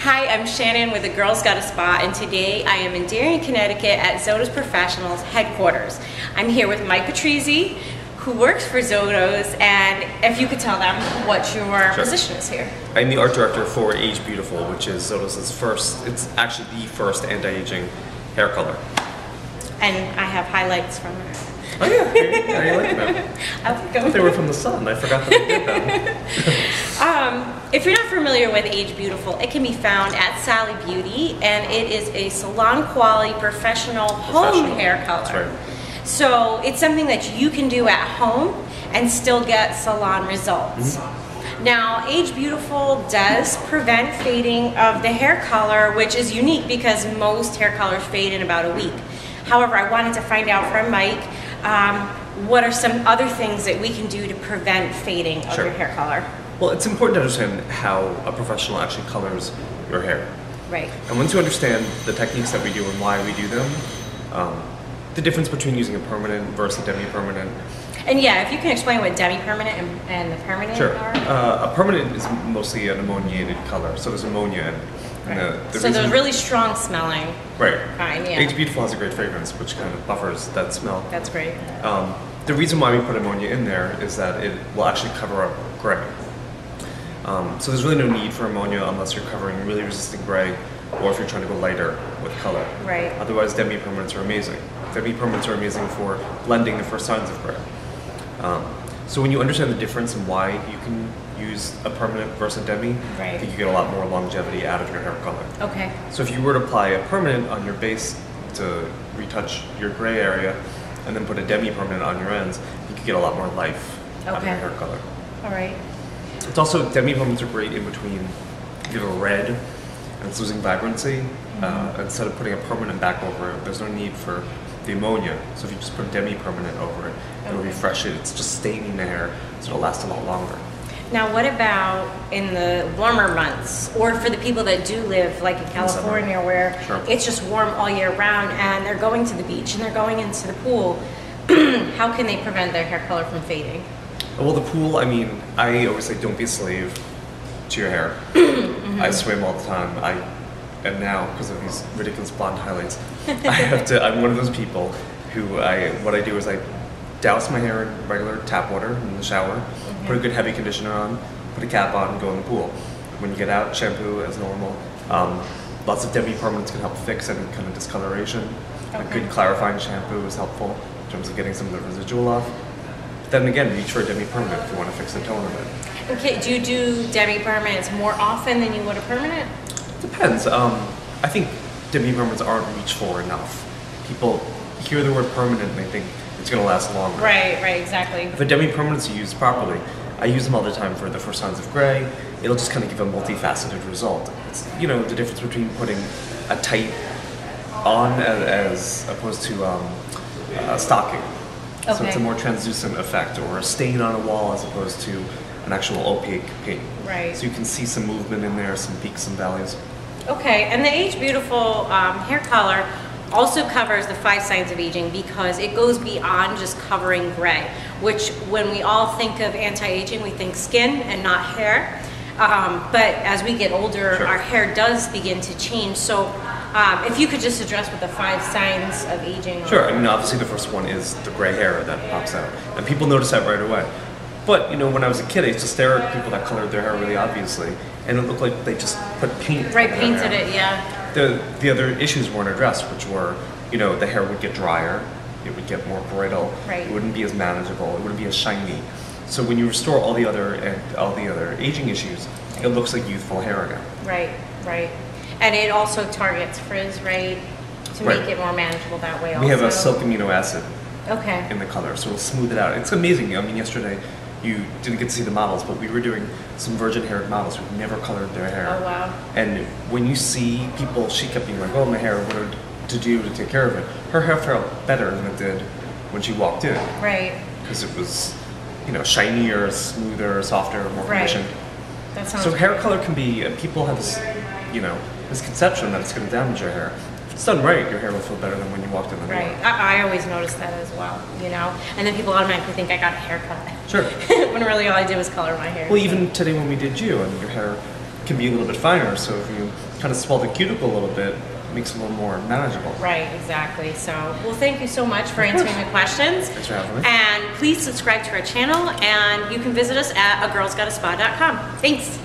Hi, I'm Shannon with The Girls Got a Spa, and today I am in Darien, Connecticut at Zotos Professional's headquarters. I'm here with Mike Petriezzi, who works for Zotos, and if you could tell them what your position is here. I'm the art director for AGEbeautiful, which is Zotos' first, it's actually the first anti-aging hair color. And I have highlights from it. Oh yeah, you like them. I like them. They were from the sun. I forgot that I did them. If you're not familiar with AGEbeautiful, it can be found at Sally Beauty, and it is a salon quality professional home hair color. That's right. So it's something that you can do at home and still get salon results. Now, AGEbeautiful does prevent fading of the hair color, which is unique because most hair colors fade in about a week. However, I wanted to find out from Mike, what are some other things that we can do to prevent fading of your hair color? Well, it's important to understand how a professional actually colors your hair. Right. And once you understand the techniques that we do and why we do them, the difference between using a permanent versus a demi-permanent. And yeah, if you can explain what demi-permanent and the permanent are. A permanent is mostly an ammoniated color, so there's ammonia in it. Right. So they're really strong smelling. Right. Kind, yeah. AGEbeautiful has a great fragrance, which kind of buffers that smell. That's great. The reason why we put ammonia in there is that it will actually cover up gray. So there's really no need for ammonia unless you're covering really resistant gray, or if you're trying to go lighter with color. Right. Otherwise, demi-permanents are amazing. Demi-permanents are amazing for blending the first signs of gray. So when you understand the difference and why you can use a permanent versus a demi, I think you get a lot more longevity out of your hair color. Okay. So if you were to apply a permanent on your base to retouch your gray area, and then put a demi-permanent on your ends, you could get a lot more life out of your hair color. All right. It's also, demi-permanents are great in between if you have a red and it's losing vibrancy. Instead of putting a permanent back over it, there's no need for the ammonia. So if you just put a demi-permanent over it, it'll refresh it. It's just staining the hair, so it'll last a lot longer. Now, what about in the warmer months, or for the people that do live like in California where it's just warm all year round and they're going to the beach and they're going into the pool, how can they prevent their hair color from fading? Well, the pool, I mean, I always say don't be a slave to your hair. I swim all the time. And now, because of these ridiculous blonde highlights, I'm one of those people who what I do is I douse my hair in regular tap water in the shower, put a good heavy conditioner on, put a cap on, and go in the pool. When you get out, shampoo as normal. Lots of demi-permanents can help fix any kind of discoloration. A good clarifying shampoo is helpful in terms of getting some of the residual off. But then again, reach for a demi-permanent if you want to fix the tone of it. Okay, do you do demi-permanents more often than you would a permanent? Depends. I think demi-permanents aren't reached for enough. People hear the word permanent and they think it's going to last longer. Right, exactly. If a demi-permanent's used properly, I use them all the time for the first signs of gray. It'll just kind of give a multifaceted result. It's, you know, the difference between putting a tight on as opposed to stocking. So it's a more translucent effect, or a stain on a wall as opposed to an actual opaque paint. Right. So you can see some movement in there, some peaks and valleys. Okay, and the AGEbeautiful hair color also covers the 5 signs of aging because it goes beyond just covering gray, which when we all think of anti-aging, we think skin and not hair. But as we get older, our hair does begin to change. So if you could just address what the 5 signs of aging are. Sure, I mean, obviously the first one is the gray hair that pops out. And people notice that right away. But, you know, when I was a kid, I used to stare at people that colored their hair really obviously, and it looked like they just put paint. Right, painted it, yeah. The other issues weren't addressed, which were, you know, the hair would get drier, it would get more brittle, it wouldn't be as manageable, it wouldn't be as shiny. So when you restore all the other aging issues, it looks like youthful hair again. Right. And it also targets frizz, right? To make it more manageable that way also. We have a silk amino acid in the color, so it'll smooth it out. It's amazing. I mean, yesterday you didn't get to see the models, but we were doing some virgin-haired models who've never colored their hair. Oh, wow. And when you see people, she kept being like, oh, my hair, what to do to take care of it? Her hair felt better than it did when she walked in. Right. Because it was, you know, shinier, smoother, softer, more conditioned. That sounds so hair color can be, people have this, you know, this conception that it's going to damage your hair. If it's done right, your hair will feel better than when you walked in the door. I always notice that as well, you know? And then people automatically think I got a haircut. Sure. When really all I did was color my hair. Well, even today when we did you, I mean, your hair can be a little bit finer. So if you kind of swell the cuticle a little bit, it makes it a little more manageable. Right, exactly. So, well, thank you so much for answering the questions. Thanks for having me. And please subscribe to our channel, and you can visit us at agirlsgotaspa.com. Thanks.